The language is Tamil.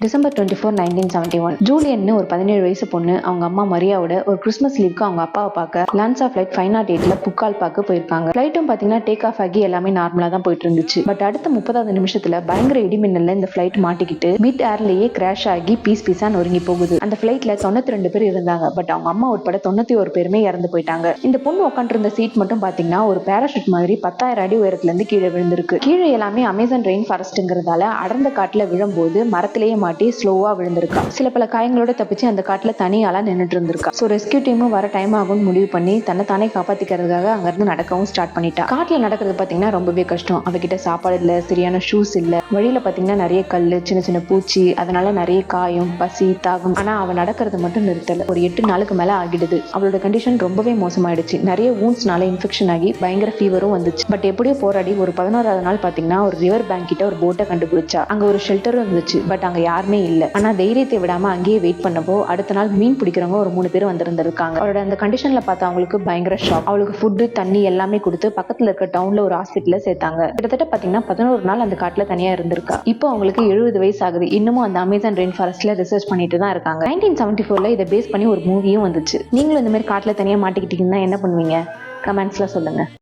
டிசம்பர் 24, 1971 ஜூலியன் ஒரு 17 வயசு பொண்ணு அவங்க அம்மா மரியாவோட ஒரு கிறிஸ்மஸ் லீவுக்கு அவங்க அப்பாவை பார்க்க லான்சா ஃபிளைட் 508ல புக்கால் பார்க்க போயிருக்காங்க. ஃபிளைட்டும் பாத்தீங்கன்னா டேக் ஆஃப் ஆகி எல்லாமே நார்மலா தான் போயிட்டு இருந்துச்சு. பட் அடுத்த 30வது நிமிஷத்துல பயங்கர இடிமின்னல்ல இந்த ஃபிளைட் மாட்டிக்கிட்டு மிட் ஏர்லயே கிராஷ் ஆகி பீஸா நொறுங்கி போகுது. அந்த ஃபிளைட்ல 92 பேர் இருந்தாங்க. பட் அவங்க அம்மா உட்பட 91 பேருமே இறந்து போயிட்டாங்க. இந்த பொண்ணு உட்காந்துருந்த சீட் மட்டும் பாத்தீங்கன்னா ஒரு பேராஷூட் மாதிரி 10,000 அடி உயரத்துல இருந்து கீழே விழுந்திருக்கு. கீழே எல்லாமே அமேசான் ரெயின் ஃபாரஸ்ட்ங்கிறதால அடர்ந்த காட்டுல விழும்போது மரத்திலேயே மாட்டி ஸ்லோவா விழுந்திருக்கா. சில பல காயங்களோட தப்பிச்சு அந்த காட்டுல தனியாளா நின்றுட்டு இருந்திருக்கா. சோ ரெஸ்கியூ டீமும் வர டைம் ஆகும்னு முடிவு பண்ணி தன்னை தானே காப்பாத்திக்கிறதுக்காக அங்க இருந்து நடக்கவும் ஸ்டார்ட் பண்ணிட்டா. காட்டுல நடக்கிறது பாத்தீங்கன்னா ரொம்பவே கஷ்டம். அவகிட்ட சாப்பாடு இல்ல, சரியான ஷூஸ் இல்ல, வழியில பாத்தீங்கன்னா நிறைய கல்லு, சின்ன சின்ன பூச்சி, அதனால நிறைய காயம், பசி, தாகம். ஆனா அவ நடக்கிறது மட்டும் நிறுத்தல. ஒரு 8 நாளுக்கு மேல ஆகிடுது. அவளோட கண்டிஷன் ரொம்பவே மோசமாயிடுச்சு. நிறைய வூண்ட்ஸ்னால இன்ஃபெக்ஷன் ஆகி பயங்கர ஃபீவரும் வந்துச்சு. பட் எப்படியோ போராடி ஒரு 11வது நாள் பாத்தீங்கன்னா ஒரு ரிவர் பேங்க் கிட்ட ஒரு போட்டை கண்டுபிடிச்சா. அங்க ஒரு ஷெல்டரும் இருந்துச்சு. பட் அங்க யாருமே இல்ல. ஆனா தைரியத்தை விடாம அங்கேயே வெயிட் பண்ணப்போ அடுத்த நாள் மீன் பிடிக்கிறவங்க ஒரு 3 பேர் வந்திருந்திருக்காங்க. அவளோட அந்த கண்டிஷன்ல பார்த்து அவங்களுக்கு பயங்கர ஷாக். அவளுக்கு ஃபுட்டு, தண்ணி எல்லாமே கொடுத்து பக்கத்துல இருக்க டவுன்ல ஒரு ஹாஸ்பிட்டல்ல சேர்த்தாங்க. கிட்டத்தட்ட பாத்தீங்கன்னா 11 நாள் அந்த காட்டுல தனியா இருந்திருக்கா. இப்போ அவங்களுக்கு 70 வயசு ஆகுது. இன்னமும் அந்த அமேசான் ரெயின் ஃபாரஸ்ட்ல ரிசர்ச் பண்ணிட்டு தான் இருக்காங்க. 1974ல இதை பேஸ் பண்ணி ஒரு மூவியும் வந்துச்சு. நீங்களும் இந்த மாதிரி காட்டுல தனியா மாட்டிக்கிட்டீங்கன்னா என்ன பண்ணுவீங்க? கமெண்ட்ஸ்ல சொல்லுங்க.